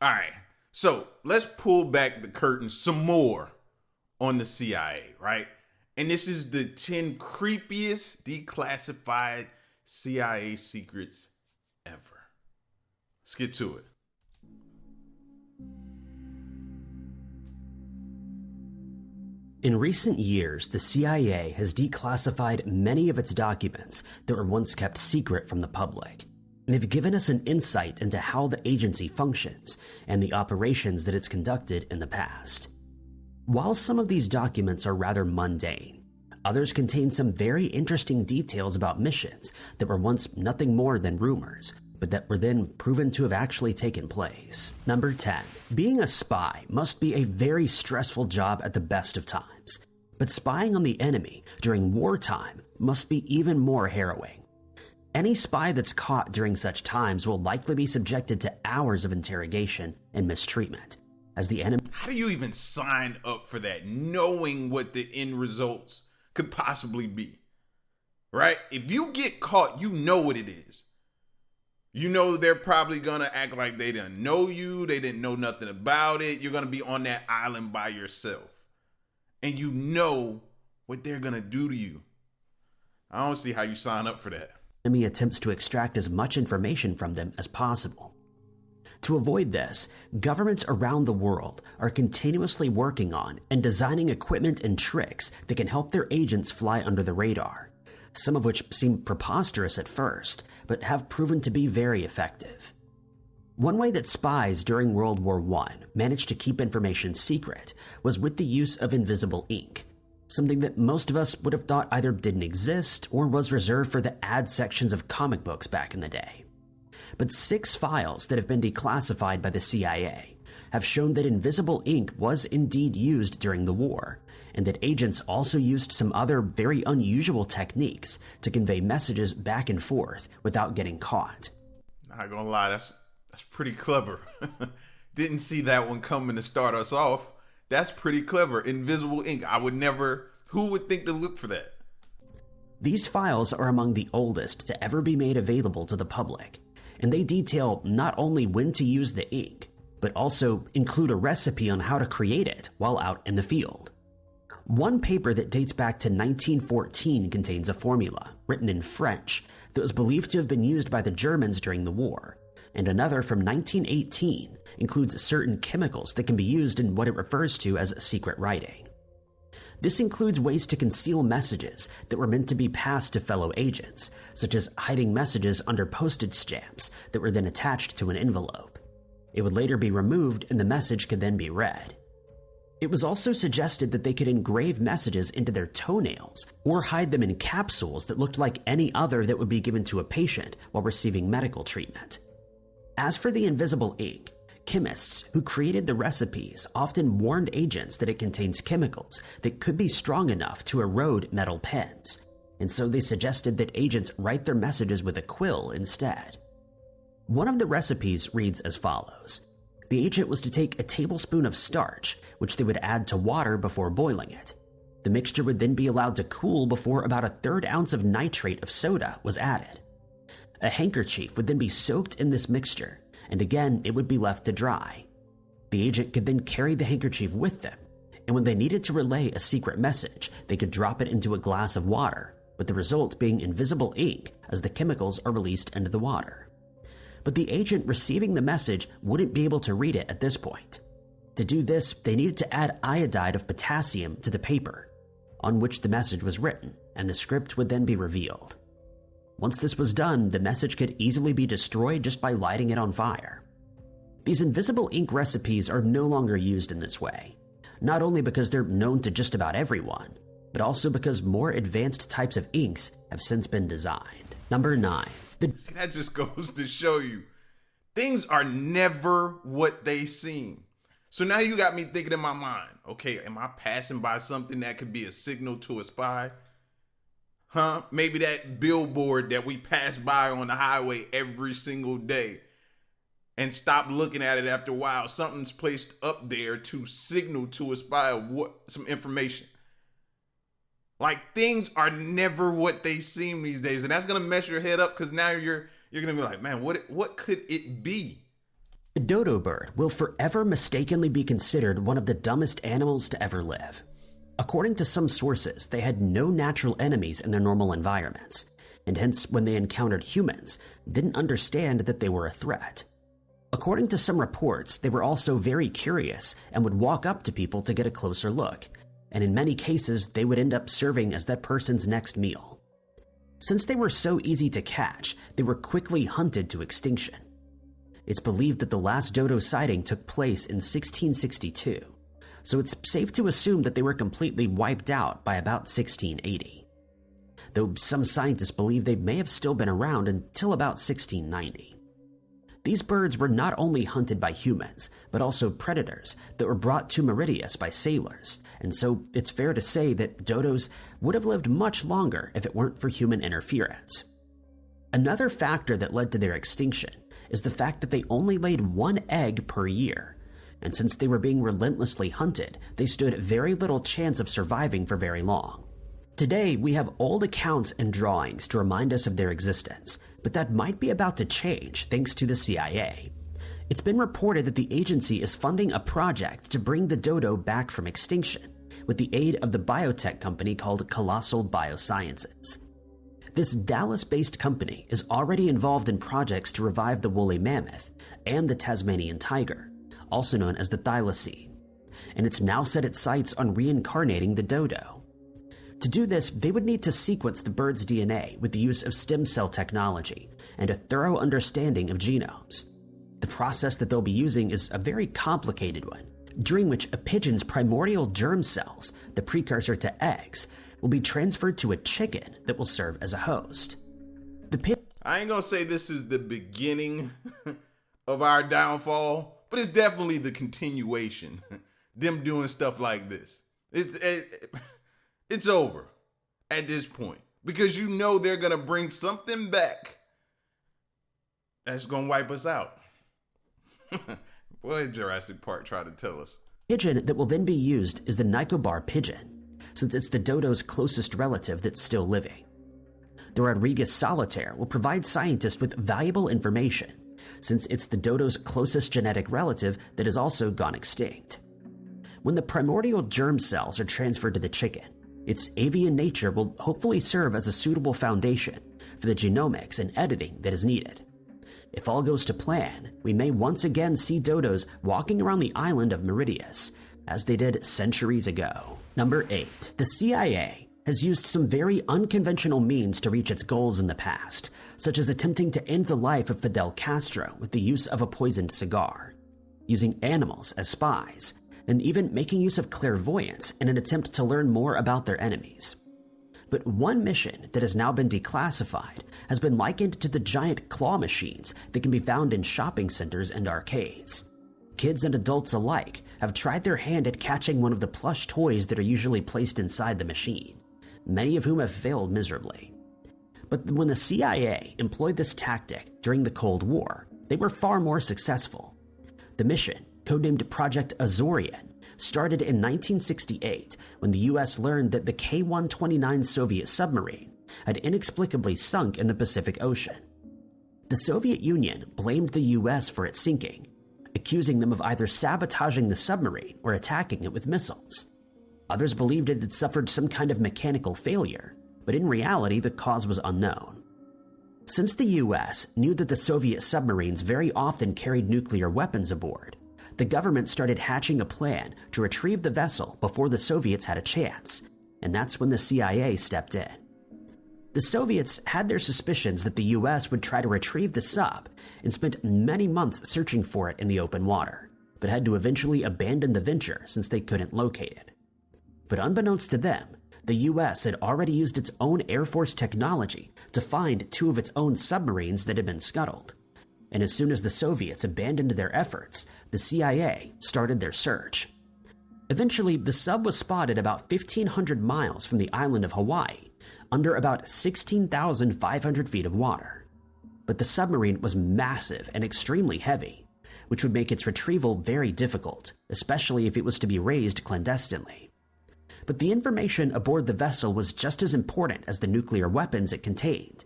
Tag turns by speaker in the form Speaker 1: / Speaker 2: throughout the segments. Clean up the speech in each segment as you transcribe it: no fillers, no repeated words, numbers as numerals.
Speaker 1: All right. So let's pull back the curtain some more on the CIA, right? And this is the 10 creepiest declassified CIA secrets ever. Let's get to it.
Speaker 2: In recent years, the CIA has declassified many of its documents that were once kept secret from the public, and have given us an insight into how the agency functions and the operations that it's conducted in the past. While some of these documents are rather mundane, others contain some very interesting details about missions that were once nothing more than rumors, but that were then proven to have actually taken place. Number 10. Being a spy must be a very stressful job at the best of times, but spying on the enemy during wartime must be even more harrowing. Any spy that's caught during such times will likely be subjected to hours of interrogation and mistreatment, as the enemy...
Speaker 1: How do you even sign up for that, knowing what the end results could possibly be? Right? If you get caught, you know what it is. You know they're probably gonna act like they didn't know you, they didn't know nothing about it. You're gonna be on that island by yourself. And you know what they're gonna do to you. I don't see how you sign up for that.
Speaker 2: Enemy attempts to extract as much information from them as possible. To avoid this, governments around the world are continuously working on and designing equipment and tricks that can help their agents fly under the radar, some of which seem preposterous at first, but have proven to be very effective. One way that spies during World War I managed to keep information secret was with the use of invisible ink, something that most of us would have thought either didn't exist or was reserved for the ad sections of comic books back in the day. But 6 files that have been declassified by the CIA have shown that invisible ink was indeed used during the war, and that agents also used some other very unusual techniques to convey messages back and forth without getting caught.
Speaker 1: Not gonna lie, that's pretty clever. Didn't see that one coming to start us off. That's pretty clever. Invisible ink. Who would think to look for that?
Speaker 2: These files are among the oldest to ever be made available to the public, and they detail not only when to use the ink, but also include a recipe on how to create it while out in the field. One paper that dates back to 1914 contains a formula, written in French, that was believed to have been used by the Germans during the war, and another from 1918 includes certain chemicals that can be used in what it refers to as secret writing. This includes ways to conceal messages that were meant to be passed to fellow agents, such as hiding messages under postage stamps that were then attached to an envelope. It would later be removed and the message could then be read. It was also suggested that they could engrave messages into their toenails or hide them in capsules that looked like any other that would be given to a patient while receiving medical treatment. As for the invisible ink, chemists who created the recipes often warned agents that it contains chemicals that could be strong enough to erode metal pens, and so they suggested that agents write their messages with a quill instead. One of the recipes reads as follows. The agent was to take a tablespoon of starch, which they would add to water before boiling it. The mixture would then be allowed to cool before about 1/3 ounce of nitrate of soda was added. A handkerchief would then be soaked in this mixture, and again it would be left to dry. The agent could then carry the handkerchief with them, and when they needed to relay a secret message, they could drop it into a glass of water, with the result being invisible ink as the chemicals are released into the water. But the agent receiving the message wouldn't be able to read it at this point. To do this, they needed to add iodide of potassium to the paper on which the message was written, and the script would then be revealed. Once this was done, the message could easily be destroyed just by lighting it on fire. These invisible ink recipes are no longer used in this way, not only because they're known to just about everyone, but also because more advanced types of inks have since been designed. Number 9.
Speaker 1: See, that just goes to show you, things are never what they seem. So now you got me thinking in my mind, okay, am I passing by something that could be a signal to a spy? Maybe that billboard that we pass by on the highway every single day and stop looking at it after a while. Something's placed up there to signal to a spy some information. Like, things are never what they seem these days. And that's going to mess your head up because now you're going to be like, man, what could it be?
Speaker 2: The dodo bird will forever mistakenly be considered one of the dumbest animals to ever live. According to some sources, they had no natural enemies in their normal environments, and hence when they encountered humans, didn't understand that they were a threat. According to some reports, they were also very curious and would walk up to people to get a closer look, and in many cases they would end up serving as that person's next meal. Since they were so easy to catch, they were quickly hunted to extinction. It's believed that the last dodo sighting took place in 1662, so it's safe to assume that they were completely wiped out by about 1680. Though some scientists believe they may have still been around until about 1690. These birds were not only hunted by humans, but also predators that were brought to Mauritius by sailors, and so it's fair to say that dodos would have lived much longer if it weren't for human interference. Another factor that led to their extinction is the fact that they only laid one egg per year, and since they were being relentlessly hunted, they stood very little chance of surviving for very long. Today, we have old accounts and drawings to remind us of their existence, but that might be about to change thanks to the CIA. It's been reported that the agency is funding a project to bring the dodo back from extinction, with the aid of the biotech company called Colossal Biosciences. This Dallas-based company is already involved in projects to revive the woolly mammoth and the Tasmanian tiger, also known as the thylacine, and it's now set its sights on reincarnating the dodo. To do this, they would need to sequence the bird's DNA with the use of stem cell technology and a thorough understanding of genomes. The process that they'll be using is a very complicated one, during which a pigeon's primordial germ cells, the precursor to eggs, will be transferred to a chicken that will serve as a host.
Speaker 1: I ain't gonna say this is the beginning of our downfall, but it's definitely the continuation. Them doing stuff like this. It's over at this point, because you know they're gonna bring something back that's gonna wipe us out. What did Jurassic Park try to tell us?
Speaker 2: Pigeon that will then be used is the Nicobar pigeon, since it's the dodo's closest relative that's still living. The Rodriguez solitaire will provide scientists with valuable information, since it's the dodo's closest genetic relative that has also gone extinct. When the primordial germ cells are transferred to the chicken, its avian nature will hopefully serve as a suitable foundation for the genomics and editing that is needed. If all goes to plan, we may once again see dodos walking around the island of Mauritius, as they did centuries ago. Number 8. The CIA has used some very unconventional means to reach its goals in the past, such as attempting to end the life of Fidel Castro with the use of a poisoned cigar, using animals as spies, and even making use of clairvoyance in an attempt to learn more about their enemies. But one mission that has now been declassified has been likened to the giant claw machines that can be found in shopping centers and arcades. Kids and adults alike have tried their hand at catching one of the plush toys that are usually placed inside the machine, many of whom have failed miserably. But when the CIA employed this tactic during the Cold War, they were far more successful. The mission, codenamed Project Azorian, started in 1968 when the US learned that the K-129 Soviet submarine had inexplicably sunk in the Pacific Ocean. The Soviet Union blamed the US for its sinking, accusing them of either sabotaging the submarine or attacking it with missiles. Others believed it had suffered some kind of mechanical failure, but in reality the cause was unknown. Since the US knew that the Soviet submarines very often carried nuclear weapons aboard, the government started hatching a plan to retrieve the vessel before the Soviets had a chance, and that's when the CIA stepped in. The Soviets had their suspicions that the US would try to retrieve the sub and spent many months searching for it in the open water, but had to eventually abandon the venture since they couldn't locate it. But unbeknownst to them, the US had already used its own Air Force technology to find two of its own submarines that had been scuttled. And as soon as the Soviets abandoned their efforts, the CIA started their search. Eventually, the sub was spotted about 1,500 miles from the island of Hawaii, under about 16,500 feet of water. But the submarine was massive and extremely heavy, which would make its retrieval very difficult, especially if it was to be raised clandestinely. But the information aboard the vessel was just as important as the nuclear weapons it contained.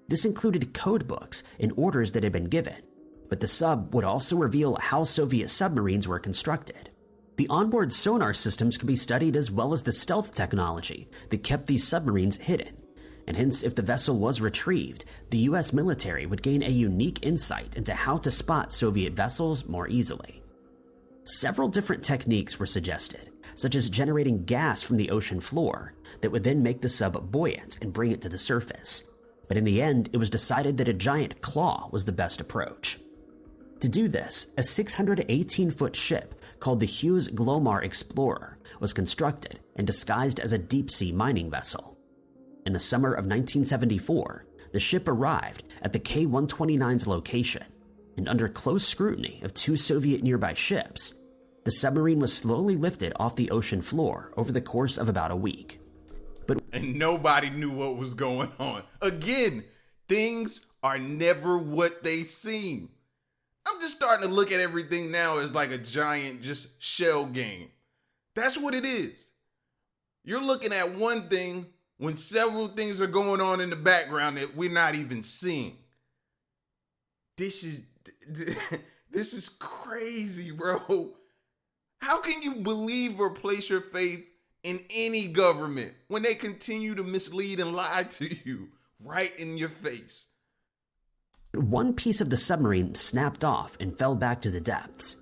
Speaker 2: This included code books and orders that had been given, But the sub would also reveal how Soviet submarines were constructed. The onboard sonar systems could be studied as well as the stealth technology that kept these submarines hidden, and hence if the vessel was retrieved, the US military would gain a unique insight into how to spot Soviet vessels more easily. Several different techniques were suggested, such as generating gas from the ocean floor that would then make the sub buoyant and bring it to the surface. But in the end, it was decided that a giant claw was the best approach. To do this, a 618-foot ship called the Hughes Glomar Explorer was constructed and disguised as a deep-sea mining vessel. In the summer of 1974, the ship arrived at the K-129's location, and under close scrutiny of two Soviet nearby ships, the submarine was slowly lifted off the ocean floor over the course of about a week.
Speaker 1: And nobody knew what was going on. Again, things are never what they seem. I'm just starting to look at everything now as like a giant just shell game. That's what it is. You're looking at one thing when several things are going on in the background that we're not even seeing. This is crazy, bro. How can you believe or place your faith in any government when they continue to mislead and lie to you right in your face?
Speaker 2: One piece of the submarine snapped off and fell back to the depths.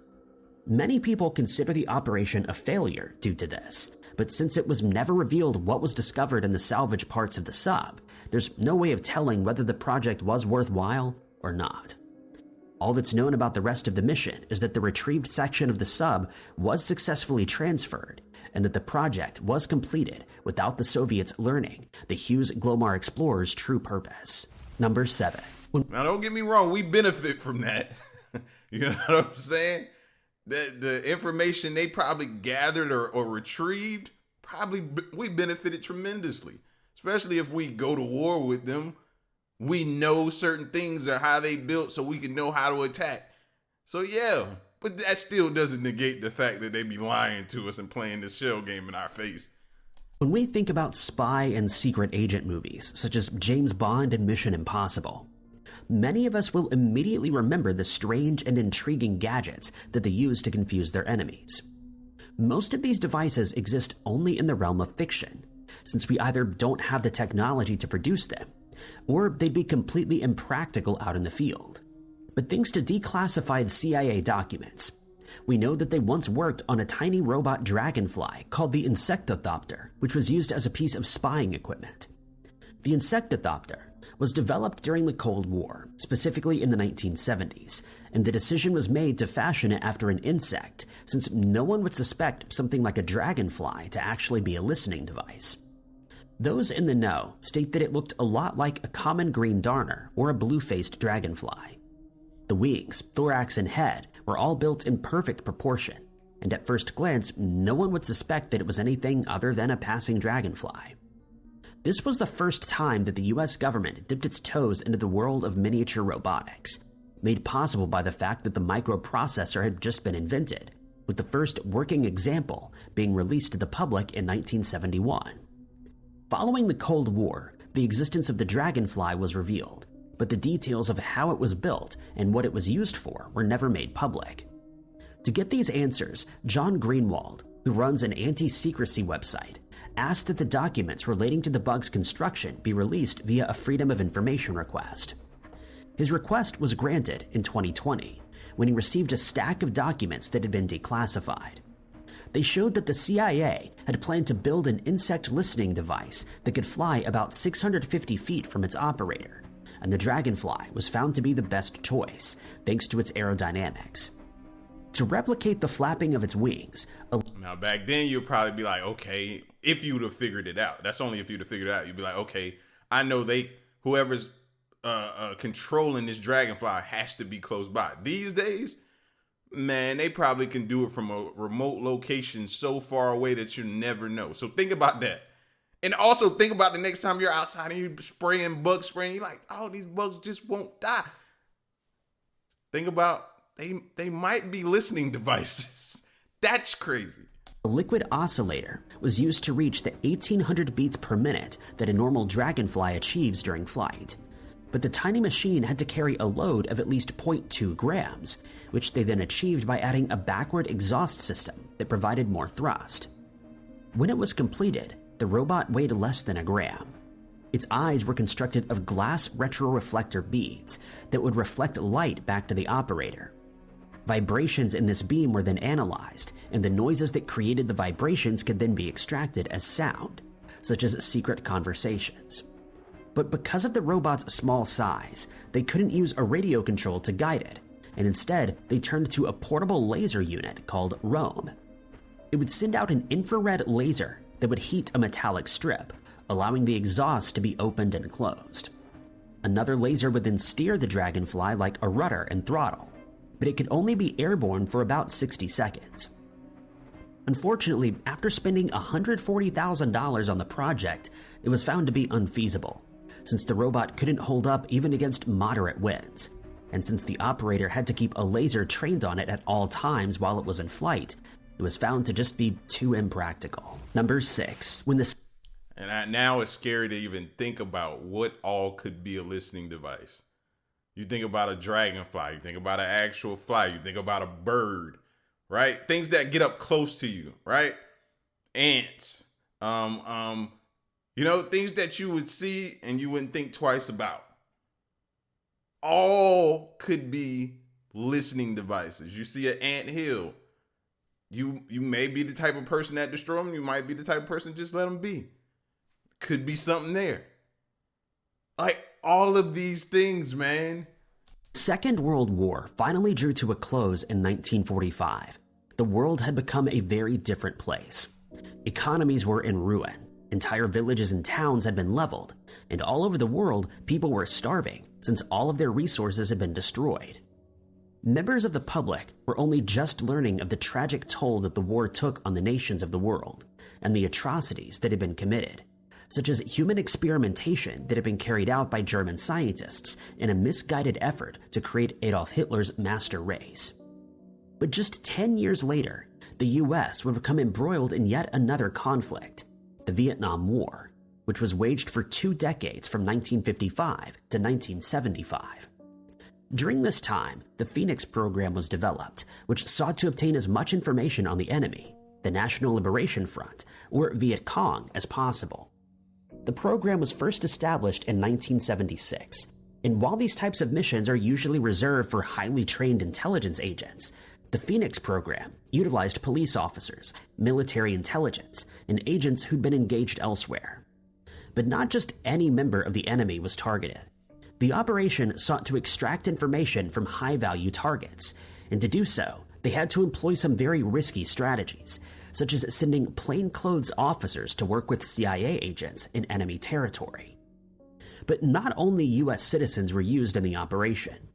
Speaker 2: Many people consider the operation a failure due to this, but since it was never revealed what was discovered in the salvage parts of the sub, there's no way of telling whether the project was worthwhile or not. All that's known about the rest of the mission is that the retrieved section of the sub was successfully transferred, and that the project was completed without the Soviets learning the Hughes Glomar Explorer's true purpose. Number 7.
Speaker 1: Now, don't get me wrong, we benefit from that. You know what I'm saying? The information they probably gathered or retrieved, we benefited tremendously. Especially if we go to war with them. We know certain things are how they built so we can know how to attack. So yeah, but that still doesn't negate the fact that they be lying to us and playing this shell game in our face.
Speaker 2: When we think about spy and secret agent movies, such as James Bond and Mission Impossible, many of us will immediately remember the strange and intriguing gadgets that they use to confuse their enemies. Most of these devices exist only in the realm of fiction, since we either don't have the technology to produce them, or they'd be completely impractical out in the field. But thanks to declassified CIA documents, we know that they once worked on a tiny robot dragonfly called the Insectothopter, which was used as a piece of spying equipment. The Insectothopter was developed during the Cold War, specifically in the 1970s, and the decision was made to fashion it after an insect, since no one would suspect something like a dragonfly to actually be a listening device. Those in the know state that it looked a lot like a common green darner or a blue-faced dragonfly. The wings, thorax, and head were all built in perfect proportion, and at first glance, no one would suspect that it was anything other than a passing dragonfly. This was the first time that the US government dipped its toes into the world of miniature robotics, made possible by the fact that the microprocessor had just been invented, with the first working example being released to the public in 1971. Following the Cold War, the existence of the Dragonfly was revealed, but the details of how it was built and what it was used for were never made public. To get these answers, John Greenwald, who runs an anti-secrecy website, asked that the documents relating to the bug's construction be released via a Freedom of Information request. His request was granted in 2020, when he received a stack of documents that had been declassified. They showed that the CIA had planned to build an insect listening device that could fly about 650 feet from its operator, and the Dragonfly was found to be the best choice, thanks to its aerodynamics. To replicate the flapping of its wings...
Speaker 1: Now, back then, you'd probably be like, okay, if you would have figured it out. That's only if you'd have figured it out. You'd be like, okay, I know whoever's controlling this Dragonfly has to be close by. These days... man, they probably can do it from a remote location so far away that you never know. So think about that. And also think about the next time you're outside and you're spraying bug spray, you're like, oh, these bugs just won't die. Think about, they might be listening devices. That's crazy.
Speaker 2: A liquid oscillator was used to reach the 1800 beats per minute that a normal dragonfly achieves during flight. but the tiny machine had to carry a load of at least 0.2 grams, which they then achieved by adding a backward exhaust system that provided more thrust. When it was completed, the robot weighed less than a gram. Its eyes were constructed of glass retroreflector beads that would reflect light back to the operator. Vibrations in this beam were then analyzed, and the noises that created the vibrations could then be extracted as sound, such as secret conversations. But because of the robot's small size, they couldn't use a radio control to guide it, and instead they turned to a portable laser unit called Roam. It would send out an infrared laser that would heat a metallic strip, allowing the exhaust to be opened and closed. Another laser would then steer the Dragonfly like a rudder and throttle, but it could only be airborne for about 60 seconds. Unfortunately, after spending $140,000 on the project, it was found to be unfeasible, since the robot couldn't hold up even against moderate winds, and since the operator had to keep a laser trained on it at all times while it was in flight, it was found to just be too impractical. Number 6.
Speaker 1: Now it's scary to even think about what all could be a listening device. You think about a dragonfly, you think about an actual fly, you think about a bird, right? Things that get up close to you, right? Ants, things that you would see and you wouldn't think twice about. All could be listening devices. You see an ant hill. You may be the type of person that destroy them. You might be the type of person just let them be. Could be something there. Like all of these things, man.
Speaker 2: The Second World War finally drew to a close in 1945. The world had become a very different place. Economies were in ruin. Entire villages and towns had been leveled. And all over the world, people were starving since all of their resources had been destroyed. Members of the public were only just learning of the tragic toll that the war took on the nations of the world and the atrocities that had been committed, such as human experimentation that had been carried out by German scientists in a misguided effort to create Adolf Hitler's master race. But just 10 years later, the US would become embroiled in yet another conflict, the Vietnam War, which was waged for 2 decades from 1955 to 1975. During this time, the Phoenix program was developed, which sought to obtain as much information on the enemy, the National Liberation Front, or Viet Cong, as possible. The program was first established in 1976, and while these types of missions are usually reserved for highly trained intelligence agents, the Phoenix program utilized police officers, military intelligence, and agents who'd been engaged elsewhere. But not just any member of the enemy was targeted. The operation sought to extract information from high-value targets, and to do so, they had to employ some very risky strategies, such as sending plainclothes officers to work with CIA agents in enemy territory. But not only US citizens were used in the operation.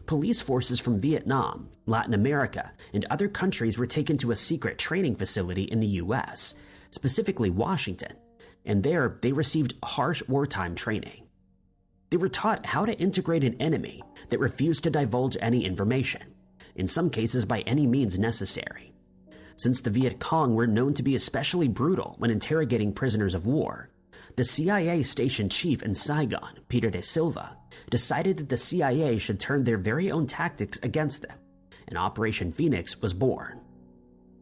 Speaker 2: Police forces from Vietnam, Latin America, and other countries were taken to a secret training facility in the US, specifically Washington, and there they received harsh wartime training. They were taught how to integrate an enemy that refused to divulge any information, in some cases by any means necessary. Since the Viet Cong were known to be especially brutal when interrogating prisoners of war, the CIA station chief in Saigon, Peter de Silva, decided that the CIA should turn their very own tactics against them, and Operation Phoenix was born.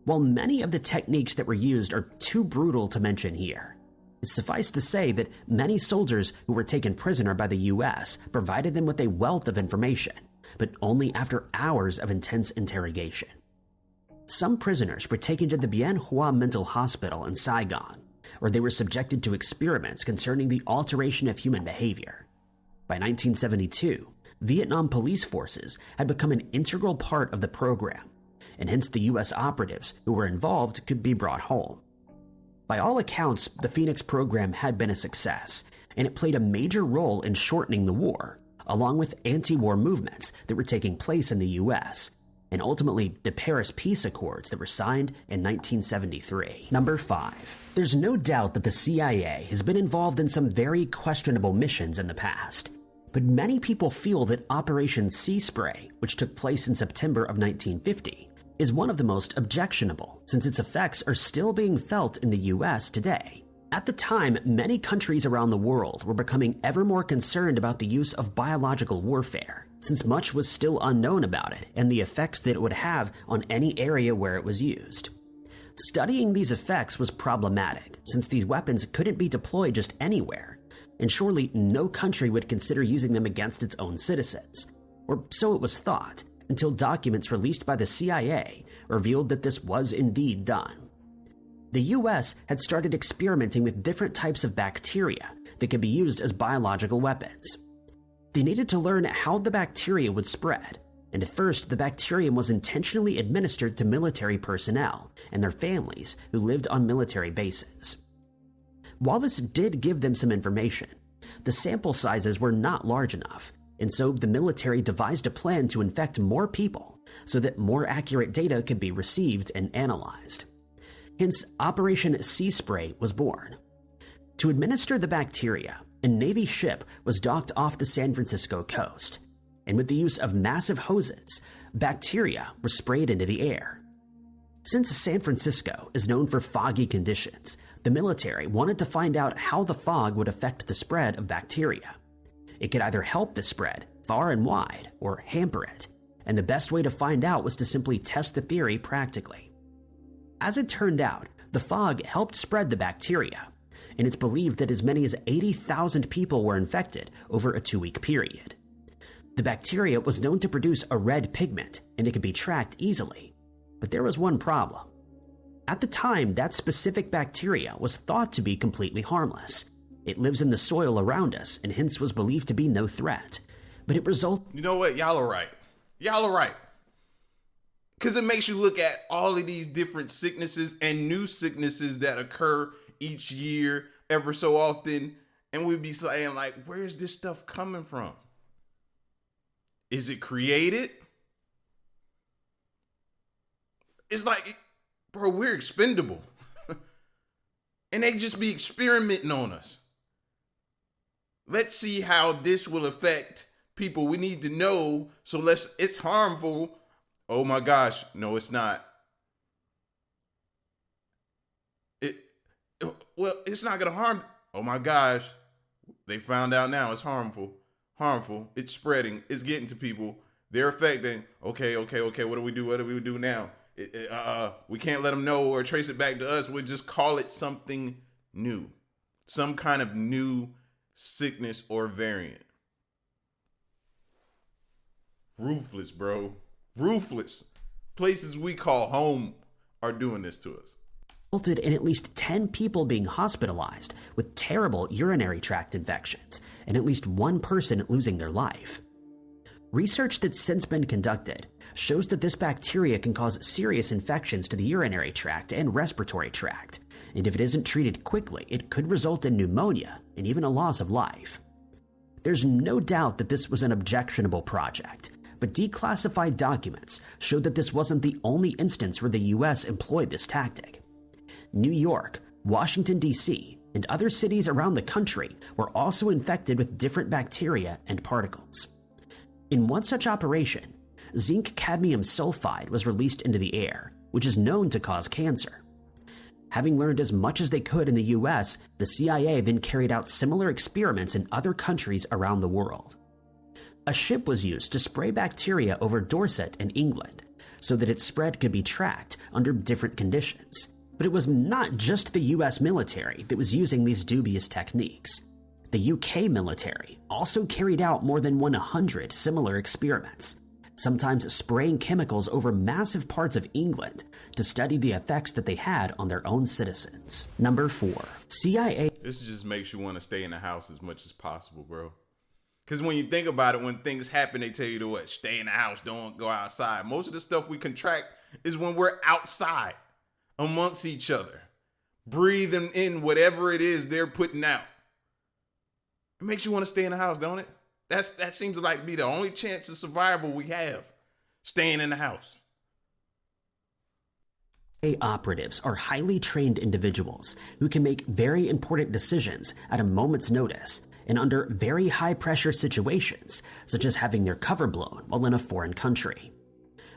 Speaker 2: While many of the techniques that were used are too brutal to mention here, it's suffice to say that many soldiers who were taken prisoner by the US provided them with a wealth of information, but only after hours of intense interrogation. Some prisoners were taken to the Bien Hoa Mental Hospital in Saigon, where they were subjected to experiments concerning the alteration of human behavior. By 1972, Vietnam police forces had become an integral part of the program, and hence the US operatives who were involved could be brought home. By all accounts, the Phoenix program had been a success, and it played a major role in shortening the war, along with anti-war movements that were taking place in the US, and ultimately the Paris Peace Accords that were signed in 1973. Number 5. There's no doubt that the CIA has been involved in some very questionable missions in the past, but many people feel that Operation Sea Spray, which took place in September of 1950, is one of the most objectionable, since its effects are still being felt in the US today. At the time, many countries around the world were becoming ever more concerned about the use of biological warfare, since much was still unknown about it and the effects that it would have on any area where it was used. Studying these effects was problematic, since these weapons couldn't be deployed just anywhere, and surely no country would consider using them against its own citizens. Or so it was thought, until documents released by the CIA revealed that this was indeed done. The US had started experimenting with different types of bacteria that could be used as biological weapons. They needed to learn how the bacteria would spread, and at first the bacterium was intentionally administered to military personnel and their families who lived on military bases. While this did give them some information, the sample sizes were not large enough, and so the military devised a plan to infect more people so that more accurate data could be received and analyzed. Hence, Operation Sea Spray was born. To administer the bacteria, a Navy ship was docked off the San Francisco coast, and with the use of massive hoses, bacteria were sprayed into the air. Since San Francisco is known for foggy conditions, the military wanted to find out how the fog would affect the spread of bacteria. It could either help the spread far and wide or hamper it, and the best way to find out was to simply test the theory practically. As it turned out, the fog helped spread the bacteria, and it's believed that as many as 80,000 people were infected over a 2-week period. The bacteria was known to produce a red pigment, and it could be tracked easily. But there was one problem. At the time, that specific bacteria was thought to be completely harmless. It lives in the soil around us, and hence was believed to be no threat. But it resulted...
Speaker 1: You know what? Y'all are right. Y'all are right. Because it makes you look at all of these different sicknesses and new sicknesses that occur each year, ever so often. And we'd be saying, like, where's this stuff coming from? Is it created? It's like, bro, we're expendable. And they just be experimenting on us. Let's see how this will affect people. We need to know. So it's harmful. Oh my gosh. No, it's not. Well, it's not going to harm. Oh my gosh. They found out now it's harmful. It's spreading. It's getting to people. They're affecting. Okay. What do we do? What do we do now? We can't let them know or trace it back to us. We'll just call it something new. Some kind of new sickness or variant. Ruthless, bro. Ruthless. Places we call home are doing this to us.
Speaker 2: Resulted in at least 10 people being hospitalized with terrible urinary tract infections and at least one person losing their life. Research that's since been conducted shows that this bacteria can cause serious infections to the urinary tract and respiratory tract, and if it isn't treated quickly, it could result in pneumonia and even a loss of life. There's no doubt that this was an objectionable project, but declassified documents showed that this wasn't the only instance where the US employed this tactic. New York, Washington, D.C., and other cities around the country were also infected with different bacteria and particles. In one such operation, zinc cadmium sulfide was released into the air, which is known to cause cancer. Having learned as much as they could in the US, the CIA then carried out similar experiments in other countries around the world. A ship was used to spray bacteria over Dorset in England, so that its spread could be tracked under different conditions. But it was not just the US military that was using these dubious techniques. The UK military also carried out more than 100 similar experiments, sometimes spraying chemicals over massive parts of England to study the effects that they had on their own citizens. Number 4. CIA.
Speaker 1: This just makes you want to stay in the house as much as possible, bro. Because when you think about it, when things happen, they tell you to what? Stay in the house, don't go outside. Most of the stuff we contract is when we're outside amongst each other, breathing in whatever it is they're putting out. It makes you want to stay in the house, don't it? That seems like to be the only chance of survival we have, staying in the house.
Speaker 2: Operatives are highly trained individuals who can make very important decisions at a moment's notice and under very high-pressure situations, such as having their cover blown while in a foreign country.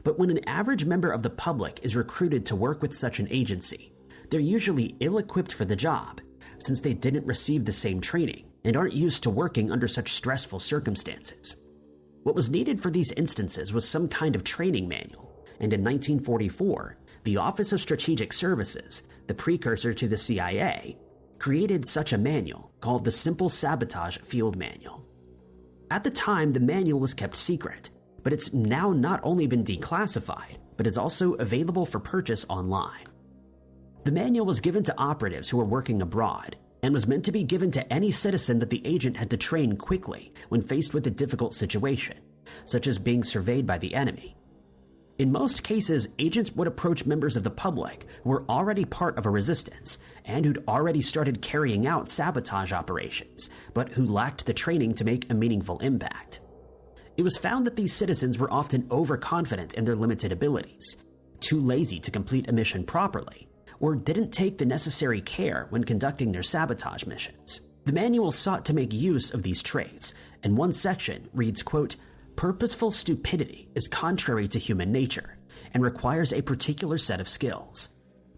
Speaker 2: But when an average member of the public is recruited to work with such an agency, they're usually ill-equipped for the job, since they didn't receive the same training and aren't used to working under such stressful circumstances. What was needed for these instances was some kind of training manual, and in 1944, the Office of Strategic Services, the precursor to the CIA, created such a manual called the Simple Sabotage Field Manual. At the time, the manual was kept secret, but it's now not only been declassified, but is also available for purchase online. The manual was given to operatives who were working abroad and was meant to be given to any citizen that the agent had to train quickly when faced with a difficult situation, such as being surveyed by the enemy. In most cases, agents would approach members of the public who were already part of a resistance and who'd already started carrying out sabotage operations, but who lacked the training to make a meaningful impact. It was found that these citizens were often overconfident in their limited abilities, too lazy to complete a mission properly, or didn't take the necessary care when conducting their sabotage missions. The manual sought to make use of these traits, and one section reads, quote, "Purposeful stupidity is contrary to human nature and requires a particular set of skills.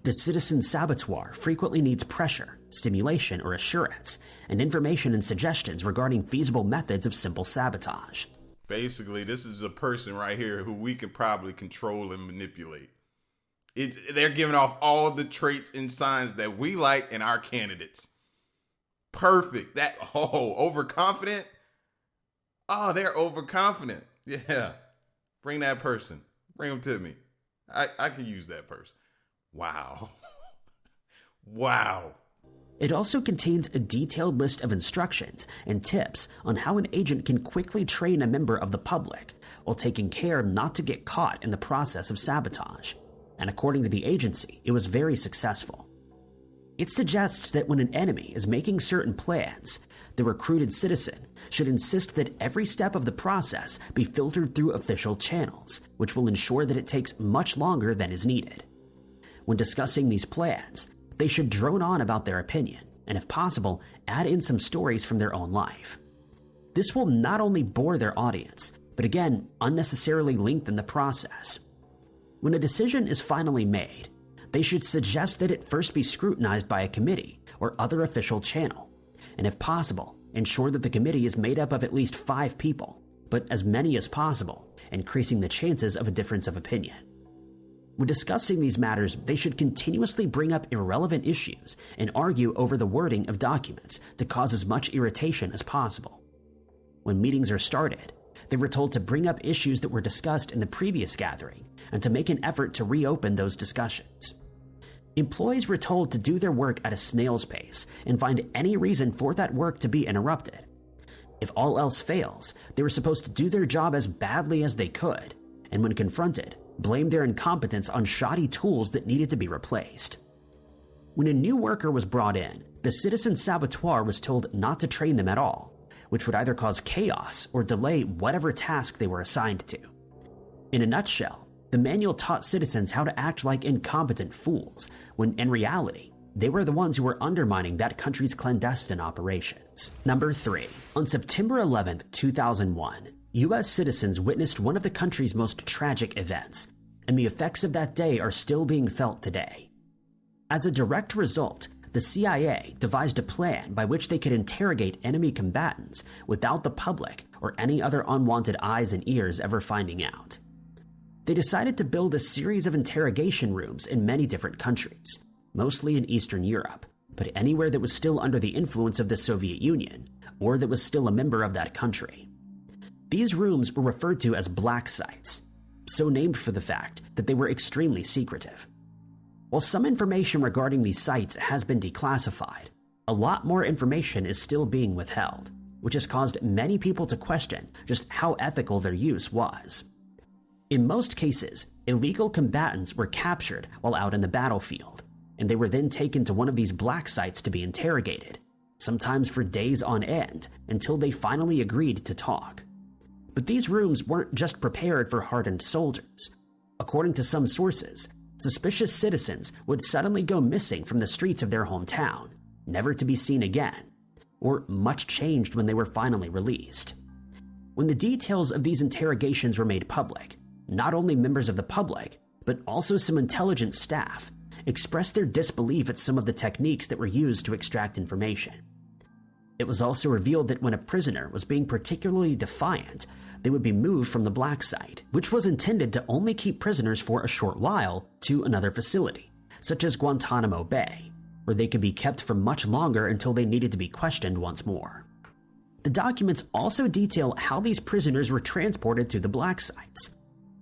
Speaker 2: The citizen saboteur frequently needs pressure, stimulation, or assurance, and information and suggestions regarding feasible methods of simple sabotage."
Speaker 1: Basically, this is a person right here who we can probably control and manipulate. They're giving off all the traits and signs that we like in our candidates. Perfect. Overconfident. Oh, they're overconfident. Yeah. Bring that person. Bring them to me. I can use that person. Wow. Wow.
Speaker 2: It also contains a detailed list of instructions and tips on how an agent can quickly train a member of the public while taking care not to get caught in the process of sabotage. And according to the agency, it was very successful. It suggests that when an enemy is making certain plans, the recruited citizen should insist that every step of the process be filtered through official channels, which will ensure that it takes much longer than is needed. When discussing these plans, they should drone on about their opinion, and if possible, add in some stories from their own life. This will not only bore their audience, but again, unnecessarily lengthen the process. When a decision is finally made, they should suggest that it first be scrutinized by a committee or other official channel, and if possible, ensure that the committee is made up of at least 5 people, but as many as possible, increasing the chances of a difference of opinion. When discussing these matters, they should continuously bring up irrelevant issues and argue over the wording of documents to cause as much irritation as possible. When meetings are started, they were told to bring up issues that were discussed in the previous gathering and to make an effort to reopen those discussions. Employees were told to do their work at a snail's pace and find any reason for that work to be interrupted. If all else fails, they were supposed to do their job as badly as they could, and when confronted, blame their incompetence on shoddy tools that needed to be replaced. When a new worker was brought in, the citizen saboteur was told not to train them at all, which would either cause chaos or delay whatever task they were assigned to. In a nutshell, the manual taught citizens how to act like incompetent fools, when in reality, they were the ones who were undermining that country's clandestine operations. Number 3. On September 11, 2001, U.S. citizens witnessed one of the country's most tragic events, and the effects of that day are still being felt today. As a direct result, the CIA devised a plan by which they could interrogate enemy combatants without the public or any other unwanted eyes and ears ever finding out. They decided to build a series of interrogation rooms in many different countries, mostly in Eastern Europe, but anywhere that was still under the influence of the Soviet Union or that was still a member of that country. These rooms were referred to as black sites, so named for the fact that they were extremely secretive. While some information regarding these sites has been declassified, a lot more information is still being withheld, which has caused many people to question just how ethical their use was. In most cases, illegal combatants were captured while out in the battlefield, and they were then taken to one of these black sites to be interrogated, sometimes for days on end, until they finally agreed to talk. But these rooms weren't just prepared for hardened soldiers. According to some sources, suspicious citizens would suddenly go missing from the streets of their hometown, never to be seen again, or much changed when they were finally released. When the details of these interrogations were made public, not only members of the public, but also some intelligence staff, expressed their disbelief at some of the techniques that were used to extract information. It was also revealed that when a prisoner was being particularly defiant, they would be moved from the black site, which was intended to only keep prisoners for a short while, to another facility, such as Guantanamo Bay, where they could be kept for much longer until they needed to be questioned once more. The documents also detail how these prisoners were transported to the black sites.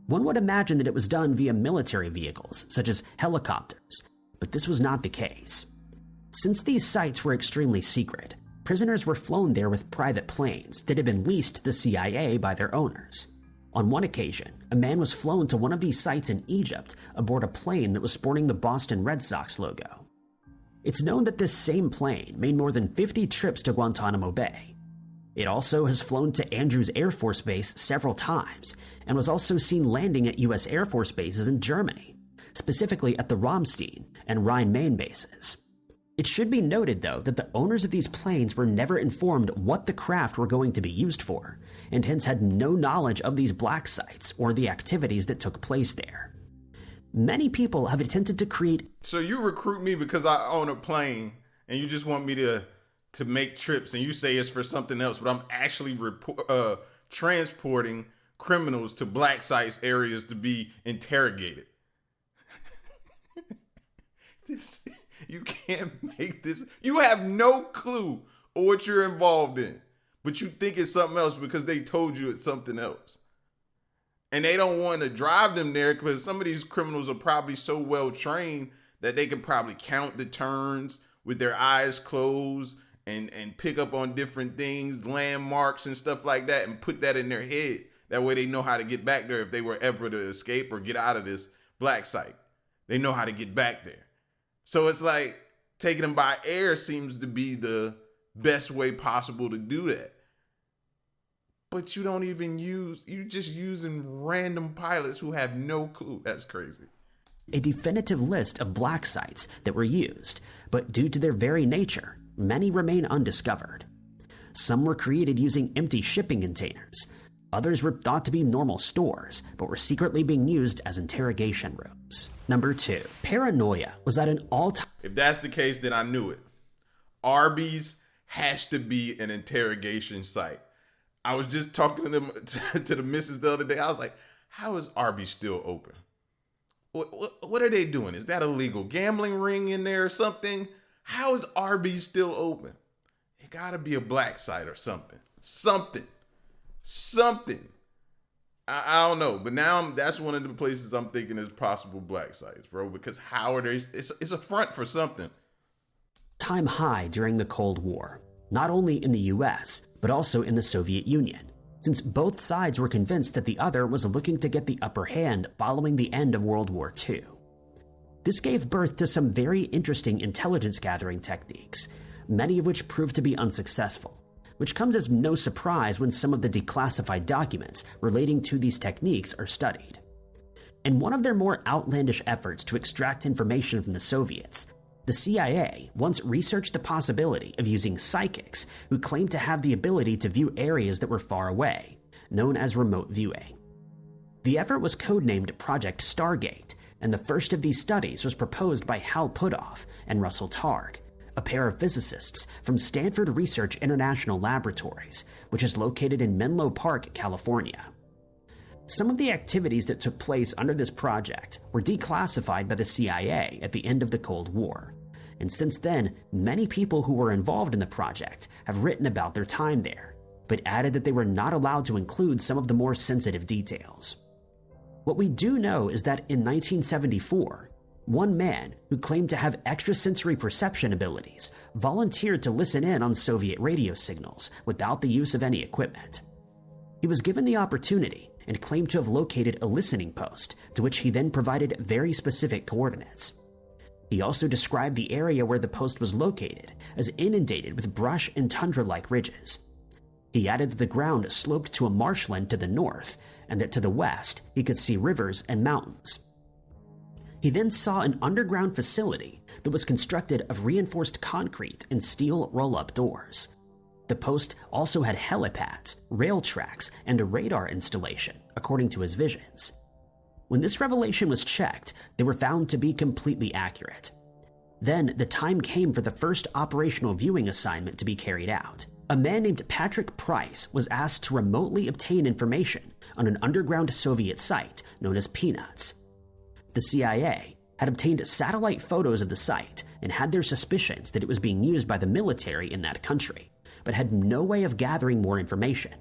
Speaker 2: One would imagine that it was done via military vehicles, such as helicopters, but this was not the case. Since these sites were extremely secret, prisoners were flown there with private planes that had been leased to the CIA by their owners. On one occasion, a man was flown to one of these sites in Egypt aboard a plane that was sporting the Boston Red Sox logo. It's known that this same plane made more than 50 trips to Guantanamo Bay. It also has flown to Andrews Air Force Base several times and was also seen landing at U.S. Air Force bases in Germany, specifically at the Ramstein and Rhine-Main bases. It should be noted, though, that the owners of these planes were never informed what the craft were going to be used for, and hence had no knowledge of these black sites or the activities that took place there. Many people have attempted to create...
Speaker 1: So you recruit me because I own a plane, and you just want me to make trips, and you say it's for something else, but I'm actually transporting criminals to black sites areas to be interrogated. You can't make this. You have no clue of what you're involved in, but you think it's something else because they told you it's something else. And they don't want to drive them there because some of these criminals are probably so well trained that they can probably count the turns with their eyes closed and pick up on different things, landmarks and stuff like that, and put that in their head. That way they know how to get back there if they were ever to escape or get out of this black site. They know how to get back there. So it's like taking them by air seems to be the best way possible to do that. But you don't even you're just using random pilots who have no clue. That's crazy.
Speaker 2: A definitive list of black sites that were used, but due to their very nature, many remain undiscovered. Some were created using empty shipping containers. Others were thought to be normal stores, but were secretly being used as interrogation rooms. Number 2, paranoia was at an all-time...
Speaker 1: If that's the case, then I knew it. Arby's has to be an interrogation site. I was just talking to them to the missus the other day. I was like, how is Arby's still open? What are they doing? Is that a legal gambling ring in there or something? How is Arby's still open? It gotta be a black site or something. Something. I don't know, but now that's one of the places I'm thinking is possible black sites, bro, because how are they? It's a front for something.
Speaker 2: Time high during the Cold War, not only in the US, but also in the Soviet Union, since both sides were convinced that the other was looking to get the upper hand following the end of World War II. This gave birth to some very interesting intelligence gathering techniques, many of which proved to be unsuccessful, which comes as no surprise when some of the declassified documents relating to these techniques are studied. In one of their more outlandish efforts to extract information from the Soviets, the CIA once researched the possibility of using psychics who claimed to have the ability to view areas that were far away, known as remote viewing. The effort was codenamed Project Stargate, and the first of these studies was proposed by Hal Puthoff and Russell Targ, a pair of physicists from Stanford Research International Laboratories, which is located in Menlo Park, California. Some of the activities that took place under this project were declassified by the CIA at the end of the Cold War, and since then, many people who were involved in the project have written about their time there, but added that they were not allowed to include some of the more sensitive details. What we do know is that in 1974, one man who claimed to have extrasensory perception abilities volunteered to listen in on Soviet radio signals without the use of any equipment. He was given the opportunity and claimed to have located a listening post, to which he then provided very specific coordinates. He also described the area where the post was located as inundated with brush and tundra-like ridges. He added that the ground sloped to a marshland to the north, and that to the west he could see rivers and mountains. He then saw an underground facility that was constructed of reinforced concrete and steel roll-up doors. The post also had helipads, rail tracks, and a radar installation, according to his visions. When this revelation was checked, they were found to be completely accurate. Then, the time came for the first operational viewing assignment to be carried out. A man named Patrick Price was asked to remotely obtain information on an underground Soviet site known as Peanuts. The CIA had obtained satellite photos of the site and had their suspicions that it was being used by the military in that country, but had no way of gathering more information,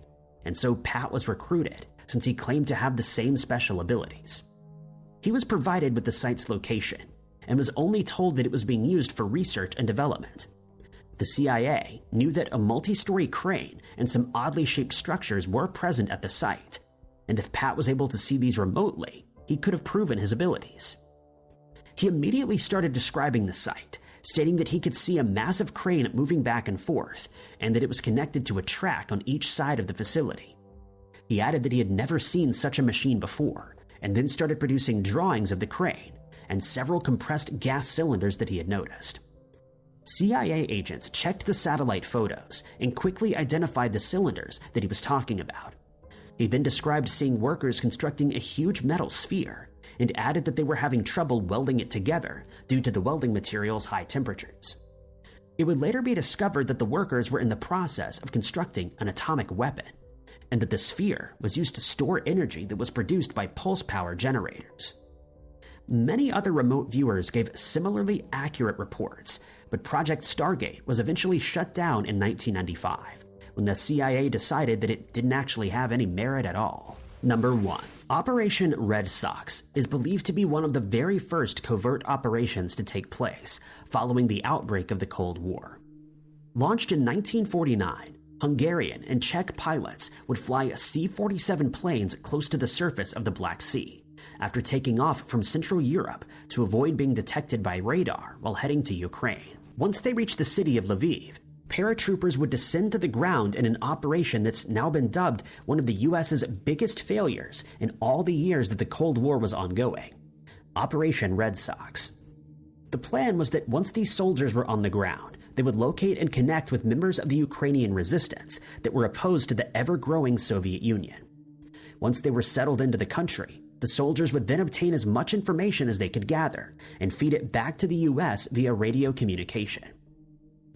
Speaker 2: and so Pat was recruited since he claimed to have the same special abilities. He was provided with the site's location and was only told that it was being used for research and development. The CIA knew that a multi-story crane and some oddly shaped structures were present at the site, and if Pat was able to see these remotely, he could have proven his abilities. He immediately started describing the site, stating that he could see a massive crane moving back and forth, and that it was connected to a track on each side of the facility. He added that he had never seen such a machine before, and then started producing drawings of the crane and several compressed gas cylinders that he had noticed. CIA agents checked the satellite photos and quickly identified the cylinders that he was talking about. He then described seeing workers constructing a huge metal sphere and added that they were having trouble welding it together due to the welding material's high temperatures. It would later be discovered that the workers were in the process of constructing an atomic weapon, and that the sphere was used to store energy that was produced by pulse power generators. Many other remote viewers gave similarly accurate reports, but Project Stargate was eventually shut down in 1995, when the CIA decided that it didn't actually have any merit at all. Number 1. Operation Red Sox is believed to be one of the very first covert operations to take place following the outbreak of the Cold War. Launched in 1949, Hungarian and Czech pilots would fly C-47 planes close to the surface of the Black Sea, after taking off from Central Europe to avoid being detected by radar while heading to Ukraine. Once they reached the city of Lviv, paratroopers would descend to the ground in an operation that's now been dubbed one of the US's biggest failures in all the years that the Cold War was ongoing, Operation Red Sox. The plan was that once these soldiers were on the ground, they would locate and connect with members of the Ukrainian resistance that were opposed to the ever-growing Soviet Union. Once they were settled into the country, the soldiers would then obtain as much information as they could gather and feed it back to the US via radio communication.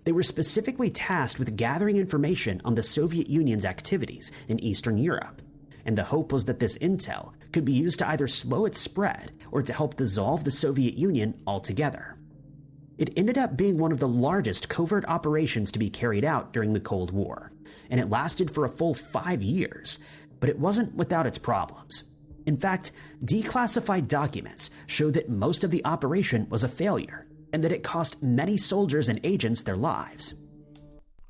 Speaker 2: They were specifically tasked with gathering information on the Soviet Union's activities in Eastern Europe, and the hope was that this intel could be used to either slow its spread or to help dissolve the Soviet Union altogether. It ended up being one of the largest covert operations to be carried out during the Cold War, and it lasted for a full 5 years, but it wasn't without its problems. In fact, declassified documents show that most of the operation was a failure, and that it cost many soldiers and agents their lives.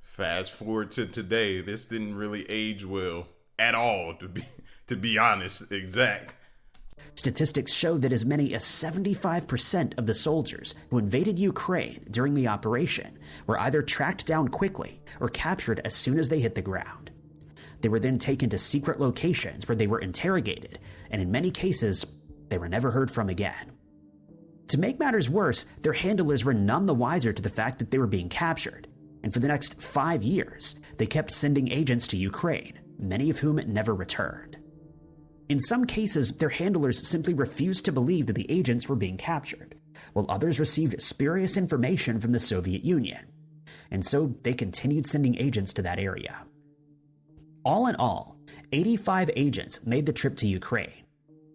Speaker 1: Fast forward to today, this didn't really age well at all, to be honest, exact.
Speaker 2: Statistics show that as many as 75% of the soldiers who invaded Ukraine during the operation were either tracked down quickly or captured as soon as they hit the ground. They were then taken to secret locations where they were interrogated, and in many cases, they were never heard from again. To make matters worse, their handlers were none the wiser to the fact that they were being captured, and for the next 5 years, they kept sending agents to Ukraine, many of whom never returned. In some cases, their handlers simply refused to believe that the agents were being captured, while others received spurious information from the Soviet Union, and so they continued sending agents to that area. All in all, 85 agents made the trip to Ukraine,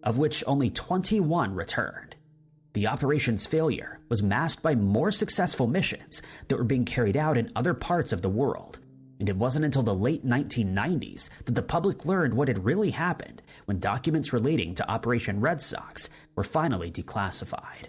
Speaker 2: of which only 21 returned. The operation's failure was masked by more successful missions that were being carried out in other parts of the world, and it wasn't until the late 1990s that the public learned what had really happened when documents relating to Operation Red Sox were finally declassified.